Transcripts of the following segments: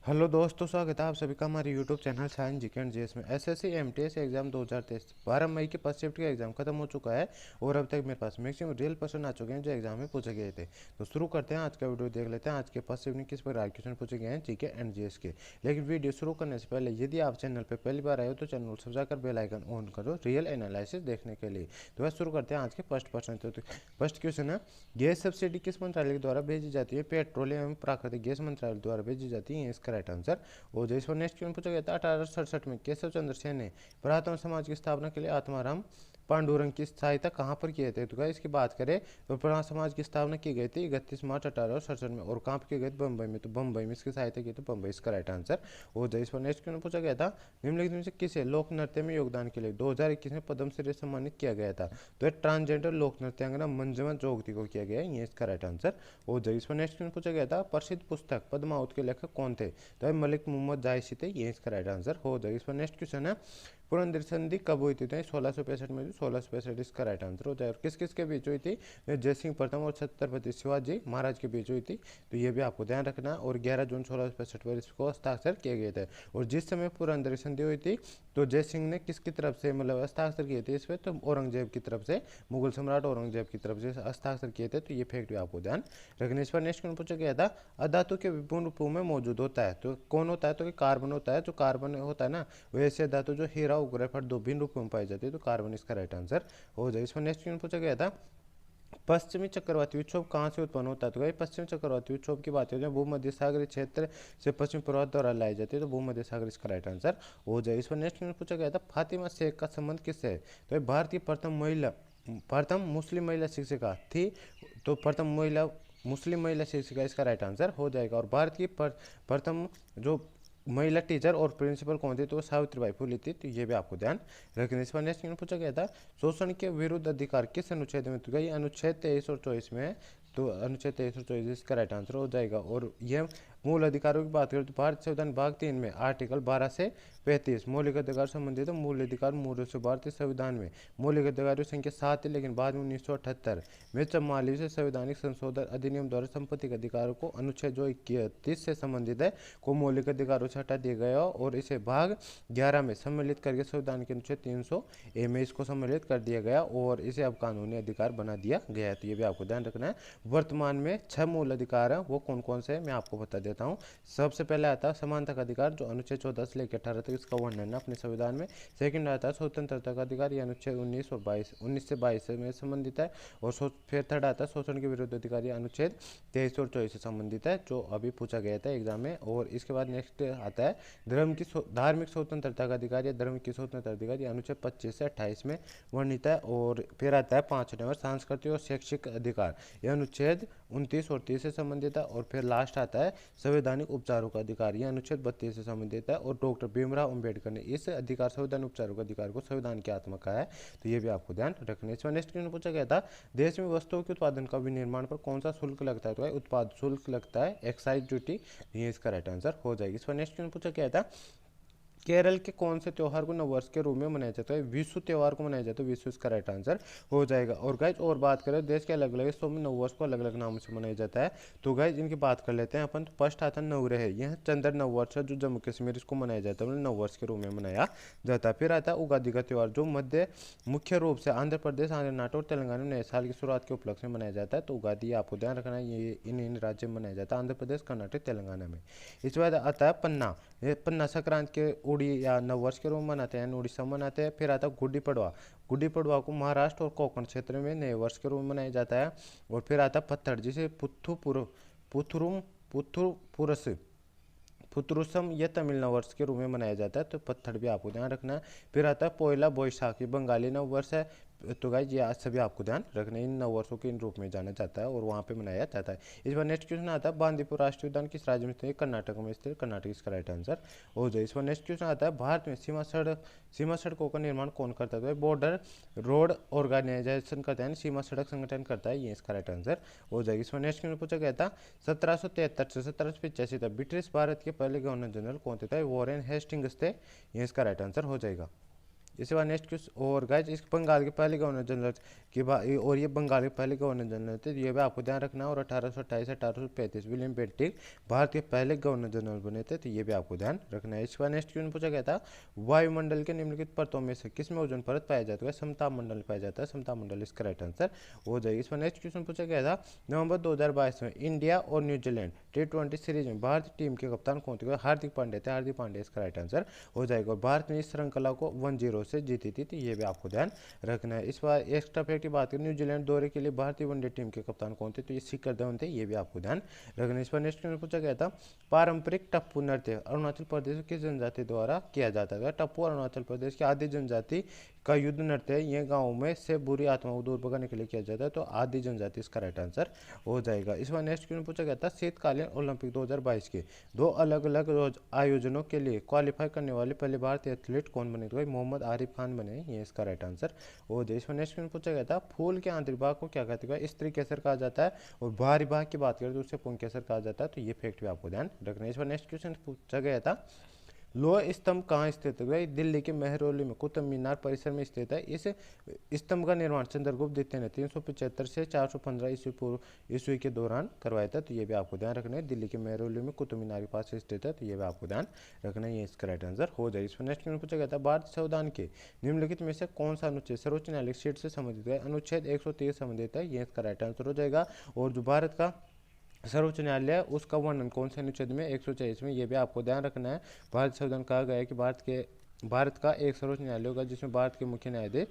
Hello दोस्तों, स्वागत है आप सभी का हमारे YouTube channel science GK and GS में। एसएससी एमटीएस एग्जाम 2023 12 मई के फर्स्ट शिफ्ट का एग्जाम खत्म हो चुका है और अब तक मेरे पास मैक्सिमम रियल क्वेश्चन आ चुके हैं जो एग्जाम में पूछे गए थे। तो शुरू करते हैं आज का वीडियो, देख लेते हैं आज के फर्स्ट शिफ्ट में किस प्रकार क्वेश्चन पूछे गए हैं जीके एंड जीएस के। लेकिन वीडियो शुरू करने से पहले यदि आप चैनल पर पहली बार आए हो तो चैनल सब जाकर बेल आइकन ऑन करो रियल एनालिसिस देखने के लिए। तो बस शुरू करते हैं आज के फर्स्ट क्वेश्चन। तो फर्स्ट क्वेश्चन है, गैस सब्सिडी किस मंत्रालय द्वारा भेजी जाती है? पेट्रोलियम एवं प्राकृतिक गैस मंत्रालय द्वारा भेजी जाती है, इसका राइट आंसर हो जाए। इस पर नेक्स्ट क्वेश्चन पूछा गया था, 1867 में केशव चंद्र सेन ने पुरातन समाज की स्थापना के लिए आत्माराम पांडुरंग की सहायता कहाँ पर किए थे? तो इसकी बात करें तो पुरातन समाज की स्थापना की गई थी 31 मार्च 1867 में, और कहाँ पर की गई थी? बम्बई में। तो बम्बई में इसकी सहायता की तो बम्बई इसका राइट आंसर हो जाए। इस पर नेक्स्ट क्वेश्चन पूछा गया था, निम्नलिखित में से किसे लोक नृत्य में योगदान के लिए 2021 में पद्मश्री से सम्मानित किया गया था? तो ट्रांसजेंडर लोक नृत्यांगना मंजुमा जोगती को किया गया है, ये इसका राइट आंसर हो जाए। इस पर नेक्स्ट क्वेश्चन पूछा गया था, प्रसिद्ध पुस्तक पद्मावत के लेखक कौन थे? तो मलिक मोहम्मद जायसी थे, ये इसका राइट आंसर हो जाएगा। इस पर नेक्स्ट क्वेश्चन है, पुरंदर संधि कब हुई थी? तो 1665 में, 1665 इसका राइट आंसर हो जाए। और किस किस के बीच हुई थी? जय सिंह प्रथम और छत्रपति शिवाजी महाराज के बीच हुई थी, तो ये भी आपको ध्यान रखना। और 11 जून 1665 पर इसको हस्ताक्षर किए गए थे। और जिस समय पुरंदर संधि हुई थी तो जय सिंह ने किसकी तरफ से मतलब हस्ताक्षर किए थे इस पर? तो औरंगजेब की तरफ से, मुगल सम्राट औरंगजेब की तरफ से हस्ताक्षर किए थे, तो ये फैक्ट भी आपको ध्यान रखने। इस पर नेक्स्ट क्वेश्चन पूछा गया था, अधातु के विभिन्न रूपों में मौजूद होता है, तो कौन होता है? तो कार्बन होता है। जो कार्बन होता है ना, वैसे धातु जो हीरा और ग्रेफाइट दो भिन्न रूपों में पाई जाती है, तो कार्बन इसका राइट आंसर हो जाए। इसमें नेक्स्ट क्वेश्चन पूछा गया था, पश्चिमी चक्रवाती विक्षोभ कहाँ से उत्पन्न होता है? तो भाई पश्चिमी चक्रवाती विक्षोभ की बात है भूमध्य सागरीय क्षेत्र से पश्चिम प्रवाह द्वारा लाई जाती है, तो भूमध्य सागर इसका राइट आंसर हो जाए। इस पर नेक्स्ट क्वेश्चन पूछा गया था, फातिमा शेख का संबंध किससे है? तो भारत की प्रथम मुस्लिम महिला शिक्षिका थी, तो प्रथम महिला मुस्लिम महिला शिक्षिका इसका राइट आंसर हो जाएगा। और भारत की प्रथम जो महिला टीचर और प्रिंसिपल कौन थी? तो सावित्रीबाई फुले थी, तो ये भी आपको ध्यान रखना। इस पर नेक्स्ट क्वेश्चन पूछा गया था, शोषण के विरुद्ध अधिकार किस अनुच्छेद में? तो ये अनुच्छेद 23 और 24 में है, तो अनुच्छेद 23 और 24 इसका राइट आंसर हो जाएगा। और यह मूल अधिकारों की बात करें तो भारत संविधान भाग 3 में आर्टिकल 12 से 35 मौलिक अधिकार संबंधित है। मूल अधिकार मूल से भारतीय संविधान में मौलिक अधिकारों की संख्या 7 है, लेकिन बाद में 1978 में 44 से संवैधानिक संशोधन अधिनियम द्वारा संपत्ति के अधिकारों को अनुच्छेद जो 31 से संबंधित है को मौलिक अधिकारों से हटा दिया गया और इसे भाग 11 में सम्मिलित करके संविधान के अनुच्छेद 300 में इसको सम्मिलित कर दिया गया और इसे अब कानूनी अधिकार बना दिया गया है, तो ये भी आपको ध्यान रखना है। वर्तमान में 6 मूल अधिकार हैं, वो कौन कौन से हैं मैं आपको बता देता हूँ। सबसे पहले आता है समानता का अधिकार, जो अनुच्छेद 14 से लेकर 18 तक इसका वर्णन है अपने संविधान में। सेकंड आता है स्वतंत्रता का अधिकार, ये अनुच्छेद 19 से 22 में संबंधित है। और फिर थर्ड आता है शोषण के विरुद्ध अधिकार, ये अनुच्छेद 23 और 24 से संबंधित है, जो अभी पूछा गया था एग्जाम में। और इसके बाद नेक्स्ट आता है धार्मिक स्वतंत्रता का अधिकार या धर्म की स्वतंत्रता अधिकार, ये अनुच्छेद 25 से 28 में वर्णित है। और फिर आता है 5 नंबर सांस्कृतिक और शैक्षिक अधिकार, यह अनुच्छेद 29 और 30 से संबंधित है। और फिर लास्ट आता है संवैधानिक उपचारों का अधिकार, यह अनुच्छेद 32 से संबंधित है। और डॉक्टर भीमराव अंबेडकर ने इस अधिकार संवैधानिक उपचारों का अधिकार को संविधान की आत्मा कहा है, तो ये भी आपको ध्यान रखना है। इसमें नेक्स्ट क्वेश्चन पूछा गया था, देश में वस्तुओं के उत्पादन का विनिर्माण पर कौन सा शुल्क लगता है? तो उत्पाद शुल्क लगता है, एक्साइज ड्यूटी, ये इसका राइट आंसर हो जाएगी। इस पर नेक्स्ट क्वेश्चन पूछा गया था, केरल के कौन से त्योहार को नववर्ष के रूप में मनाया जाता है? विशु त्योहार को मनाया जाता है, विशु इसका राइट आंसर हो जाएगा। और गाइज और बात करें देश के अलग अलग हिस्सों में नववर्ष को अलग अलग नामों से मनाया जाता है, तो गाइज इनकी बात कर लेते हैं अपन। तो फर्स्ट आता है नवरेह, यह चंद्र नववर्ष है जो जम्मू कश्मीर इसको मनाया जाता है, मतलब नववर्ष के रूप में मनाया जाता है। फिर आता है उगादि का त्यौहार, जो मुख्य रूप से आंध्र प्रदेश, आंध्र नाटो और तेलंगाना में नए साल की शुरुआत के उपलक्ष्य में मनाया जाता है, तो उगादि आपको ध्यान रखना है, ये इन राज्यों में मनाया जाता है, आंध्र प्रदेश, कर्नाटक, तेलंगाना में। इसके बाद आता है पन्ना, ये पन्ना संक्रांत के उड़ी या नववर्ष के रूप में मनाते हैं, उड़ीसा में मनाते हैं। फिर आता है गुड्डी पड़वा, गुड्डी पड़वा को महाराष्ट्र और कोंकण क्षेत्र में नए वर्ष के रूप में मनाया जाता है। और फिर आता है पत्थर, जिसे पुथुरुम पुथुरपुरस पुथुरुसम यह तमिल नववर्ष के रूप में मनाया जाता है, तो पत्थर भी आपको ध्यान रखना है। फिर आता है पोयला बोईसाखी, बंगाली नववर्ष है, तो गाइज ये आज सभी आपको ध्यान रखना है, इन नववर्षों के इन रूप में जाना जाता है और वहाँ पे मनाया जाता है। इस बार नेक्स्ट क्वेश्चन आता है, बांदीपुर राष्ट्रीय उद्यान किस राज्य में स्थित? कर्नाटक में स्थित, कर्नाटक इसका राइट आंसर हो जाए। इस बार नेक्स्ट क्वेश्चन आता है, भारत में सीमा सड़कों का निर्माण कौन करता है? बॉर्डर रोड ऑर्गेनाइजेशन करता है, सीमा सड़क संगठन करता है, ये इसका राइट आंसर हो जाएगी। इसमें नेक्स्ट क्वेश्चन पूछा गया था, 1773 से 1785 तक ब्रिटिश भारत के पहले गवर्नर जनरल कौन थे? वॉरेन हेस्टिंग्स थे, ये इसका राइट आंसर हो जाएगा। इसके बाद नेक्स्ट क्वेश्चन और गाइज इस बंगाल के पहले गवर्नर जनरल की बात, और ये बंगाल के पहले गवर्नर जनरल थे, ये भी आपको ध्यान रखना है। और 1828 से 1835 विलियम बेंटिक भारत के पहले गवर्नर जनरल बने थे, तो ये भी आपको ध्यान रखना है। इसके बाद नेक्स्ट क्वेश्चन पूछा गया था वायुमंडल के निम्नलिखित परतों में से किसमें ओजोन परत पाया जाता है? समताप मंडल पाया जाता है, समताप मंडल इसका राइट आंसर हो जाएगी। इस पर नेक्स्ट क्वेश्चन पूछा गया था नवंबर 2022 में इंडिया और न्यूजीलैंड T20 सीरीज में भारतीय टीम के कप्तान कौन थे? हार्दिक पांड्या थे, हार्दिक पांड्या इसका राइट आंसर हो जाएगा। और भारत ने इस श्रृंखला को 1-0 से जीती थी, तो ये भी आपको ध्यान रखना है। इस बार एक्स्ट्रा फैक्ट की बात करें, न्यूजीलैंड दौरे के लिए भारतीय वनडे टीम के कप्तान कौन थे? तो ये शिखर धवन थे, ये भी आपको ध्यान रखना है। इस पर नेक्स्ट क्वेश्चन पूछा गया था पारंपरिक टप्पू नृत्य अरुणाचल प्रदेश में किस जनजाति द्वारा किया जाता है? टप्पू अरुणाचल प्रदेश की आदि जनजाति का युद्ध नृत्य है, यह गाँव में से बुरी आत्माओं को दूर भगाने के लिए किया जाता है, तो आदि जनजाति इसका राइट आंसर हो जाएगा। इस बार नेक्स्ट क्वेश्चन पूछा गया था शीतकालीन ओलंपिक 2022 के 2 अलग अलग आयोजनों के लिए क्वालिफाई करने वाले पहले भारतीय एथलीट कौन बने? तो मोहम्मद आरिफ खान बने, ये इसका राइट आंसर हो जाए। इस पर नेक्स्ट क्वेश्चन पूछा गया था फूल के आंतरिक भाग को क्या कहते हैं? स्त्री केसर कहा जाता है, और बाहरी भाग की बात करें तो उसे पुंग केसर कहा जाता है, तो ये फैक्ट भी आपको ध्यान रखना है। इस पर नेक्स्ट क्वेश्चन पूछा गया था लोह स्तंभ कहाँ स्थित है? दिल्ली के मेहरौली में कुतुब मीनार परिसर में स्थित है। इस स्तंभ का निर्माण चंद्रगुप्त द्वितीय ने 375 से 415 ईस्वी पूर्व ईस्वी के दौरान करवाया था, तो ये भी आपको ध्यान रखना है। दिल्ली के मेहरौली में कुतुब मीनार के पास स्थित है, तो ये भी आपको ध्यान रखना है, ये इसका राइट आंसर हो जाएगा। इस पर नेक्स्ट क्वेश्चन पूछा गया था भारतीय संविधान के निम्नलिखित में से कौन सा अनुच्छेद सर्वोच्च न्यायालय सीट से संबंधित है? अनुच्छेद 130 संबंधित है, ये इसका राइट आंसर हो जाएगा। और जो भारत का सर्वोच्च न्यायालय उसका वर्णन कौन से अनुच्छेद में? 140 में, ये भी आपको ध्यान रखना है। भारत संविधान कहा गया है कि भारत का एक सर्वोच्च न्यायालय होगा जिसमें भारत के मुख्य न्यायाधीश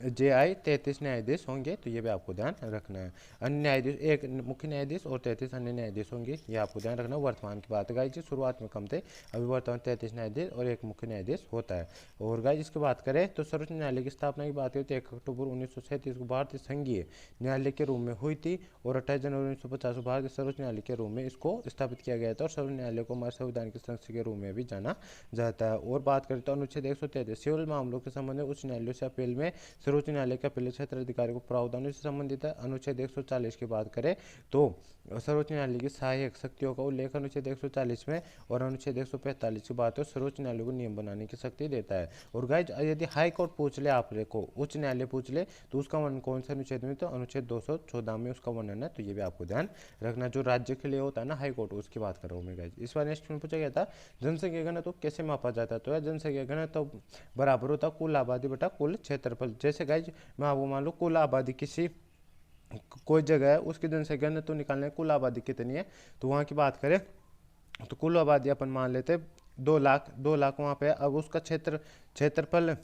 CJI 33 न्यायाधीश होंगे, तो ये भी आपको ध्यान रखना है। अन्य न्यायाधीश एक मुख्य न्यायाधीश और 33 अन्य न्यायाधीश होंगे, ये आपको ध्यान रखना। वर्तमान की बात गाइज शुरुआत में कम थे, अभी वर्तमान 33 न्यायाधीश और एक मुख्य न्यायाधीश होता है। और गाइज इसकी बात करें तो सर्वोच्च न्यायालय की स्थापना की बात करें तो 1 अक्टूबर 1937 को भारतीय संघीय न्यायालय के रूप में हुई थी, और 28 जनवरी 1950 को भारतीय सर्वोच्च न्यायालय के रूप में इसको स्थापित किया गया था। और सर्वोच्च न्यायालय को हमारे संविधान के संस्थान के रूप में भी जाना जाता है। और बात करें तो अनुच्छेद 133 सिविल मामलों के संबंध में उच्च न्यायालय से अपील में सर्वोच्च न्यायालय का अपील क्षेत्र अधिकारी को प्रावधानों से संबंधित है। अनुच्छेद 140 की बात करें तो सर्वोच्च न्यायालय की सहायक शक्तियों का उल्लेख अनुच्छेद 140 में, और अनुच्छेद 145 की बात है सर्वोच्च न्यायालय को नियम बनाने की शक्ति देता है। और गाइज यदि हाई कोर्ट पूछ ले आपने को, उच्च न्यायालय पूछ ले, तो उसका वर्णन कौन से अनुच्छेद में? तो अनुच्छेद 214 में उसका वर्णन है, तो ये भी आपको ध्यान रखना। जो राज्य के लिए होता है ना हाई कोर्ट, उसकी बात कर रहा हूँ मैं गाइज। इस बार नेक्स्ट में पूछा गया था जनसंख्या घनत्व कैसे मापा जाता है? तो जनसंख्या घनत्व बराबर होता कुल आबादी बटा कुल क्षेत्रफल। जैसे गाइज मैं आपको मान लो कुल आबादी किसी कोई जगह है, उसकी जनसंख्या घनत्व तो निकालने कुल आबादी कितनी है, तो वहाँ की बात करें तो कुल आबादी अपन मान लेते 2 लाख वहाँ पे। अब उसका क्षेत्रफल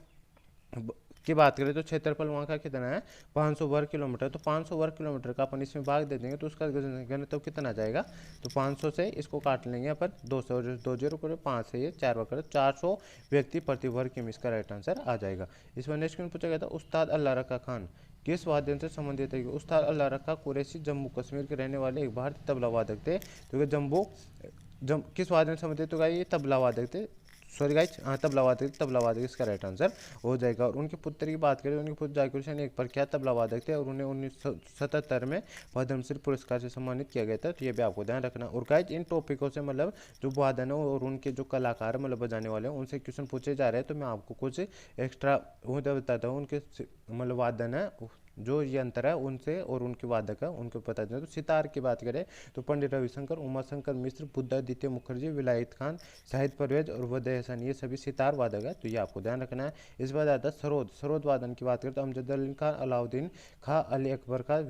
की बात करें तो क्षेत्रफल वहाँ का कितना है? 500 वर्ग किलोमीटर। तो 500 वर्ग किलोमीटर का अपन इसमें भाग दे देंगे तो उसका घनत्व कितना जाएगा? तो 500 से इसको काट लेंगे अपन 200, 2 करो 5 से ये 4 वर्ग करो 400 व्यक्ति प्रति वर्ग किमी, इसका राइट आंसर आ जाएगा। इसमें नेक्स्ट क्वेश्चन पूछा गया था उस्ताद अल्लाह रखा खान किस वाद्य से संबंधित है? उस्ताद अल्लाह रखा कुरैशी जम्मू कश्मीर के रहने वाले एक भारतीय तबला वादक थे, तो किस वाद्य से संबंधित? तो ये तबला वादक थे, सॉरी गाइज, हाँ तबला वादक इसका राइट आंसर हो जाएगा। और उनके पुत्र की बात करें, उनके पुत्र जाकिर हुसैन एक प्रख्यात तबला वादक थे, और उन्हें 1977 में पद्मश्री पुरस्कार से सम्मानित किया गया था, तो ये भी आपको ध्यान रखना। और गाइज इन टॉपिकों से मतलब जो वादन है और उनके जो कलाकार मतलब बजाने वाले हैं उनसे क्वेश्चन पूछे जा रहे हैं, तो मैं आपको कुछ एक्स्ट्रा बताता हूँ उनके मतलब वादन है जो यंत्र है उनसे और उनके वादक है उनको बता दें। तो सितार की बात करें तो पंडित रविशंकर, उमाशंकर मिश्र, बुद्धादित्य मुखर्जी, विलायत खान, शाहिद परवेज और वदय हसन, ये सभी सितार वादक है, तो ये आपको ध्यान रखना है। इस बार आता है सरोद वादन की बात करें तो अमजद अली खान, अलाउद्दीन खां, अली अकबर खां,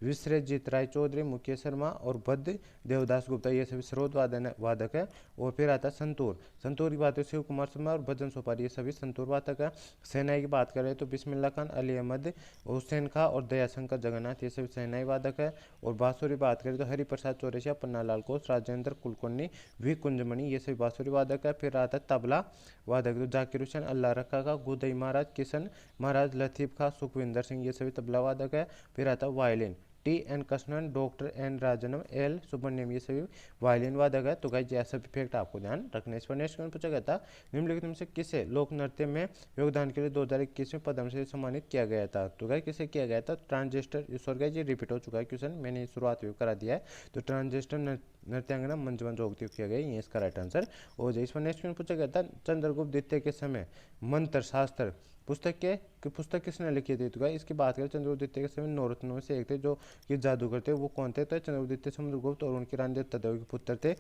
विश्वजीत राय चौधरी, मुकेश शर्मा और बद्र देवदास गुप्ता, ये सभी सरोद वादक है। और फिर आता है संतूर की बात करें शिव कुमार शर्मा और भजन सोपारी, ये सभी संतूर वादक है। सेनाई की बात करें तो बिस्मिल्लाह खान, अली अहमद, हुसैन खां और दयाशंकर जगन्नाथ, ये सभी सेनाई वादक है। और बांसुरी बात करें तो हरिप्रसाद चौरसिया, पन्नालाल घोष, राजेंद्र कुलकर्णी, वी कुंजमणि, ये सभी बांसुरी वादक है। फिर आता है तबला वादक तो जाकिर हुसैन, अल्लाह रखा का, गुदई महाराज, किशन महाराज, लतीफ खां, सुखविंदर सिंह, ये सभी तबला वादक है। फिर आता है violin T.N. Krishnan, doctor N. Rajanam, L. Subramaniam, ये सभी वायलिन वादक है। तो गाइस ये सब फैक्ट आपको ध्यान रखना है। इस पर नेक्स्ट क्वेश्चन पूछा गया था, निम्नलिखित में से किसे लोक नृत्य में योगदान के लिए 2021 में पद्मश्री सम्मानित किया गया था। तो गाइस किसे किया गया था, ट्रांजिस्टर, सॉरी गाइस ये रिपीट हो चुका है क्वेश्चन, मैंने शुरुआत में करा दिया है। तो ट्रांजिस्टर नृत्यांगना मंजुमन जोगती किया गया, ये इसका राइट आंसर हो जाए। इस पर नेक्स्ट क्वेश्चन पूछा गया था, चंद्रगुप्त द्वितीय के समय मंत्र शास्त्र पुस्तक किसने लिखी थी। तो गाइस इसकी बात करें, चंद्रगुप्त द्वितीय के समय नौरत्नों में से एक थे जो कि जादूगर थे, वो कौन थे। तो चंद्रगुप्त द्वितीय समुद्रगुप्त और उनकी रानी दत्तादेवी के पुत्र थे,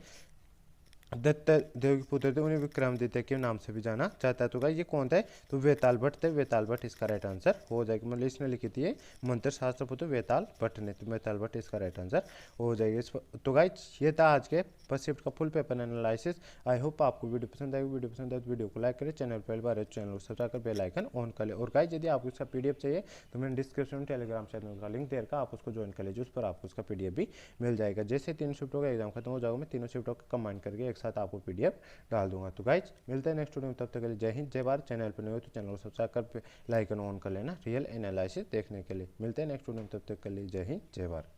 दत्तादेव के पुत्र थे, उन्हें विक्रमादित्य के नाम से भी जाना जाता है। तो गाइस ये कौन थे, तो वेताल भट्ट थे, वेताल भट्ट इसका राइट आंसर हो जाएगा। मतलब इसने लिखी थी ये मंत्र शास्त्र पुत्र वेताल भट्ट ने, तो वेताल भट्ट इसका राइट आंसर हो जाएगा। तो गाइस ये था आज के फर्स्ट शिफ्ट का full paper analysis. I hope आपको वीडियो पसंद आएगी। वीडियो पसंद आए तो वीडियो को लाइक करें, चैनल पहली बार है चैनल को सब्सक्राइब कर बेल आइकन ऑन कर ले। और गाइस यदि आपको इसका पीडीएफ चाहिए तो मैंने डिस्क्रिप्शन में टेलीग्राम चैनल का लिंक दे रखा, आप उसको ज्वाइन कर लीजिए, उस पर आपको उसका पीडीएफ भी मिल जाएगा। जैसे 3 शिफ्टों का एग्जाम खत्म हो जाएगा, मैं तीनों शिफ्टों का कंबाइन करके एक साथ आपको पीडीएफ डाल दूंगा। तो गाइज मिलते हैं नेक्स्ट वीडियो में, तब तक के लिए जय हिंद जय भारत। चैनल पर नहीं हो तो चैनल को सब्सक्राइब कर लाइकन ऑन कर लेना रियल एनालिसिस देखने के लिए। मिलते हैं नेक्स्ट वीडियो में, तब तक के लिए जय हिंद जय भारत।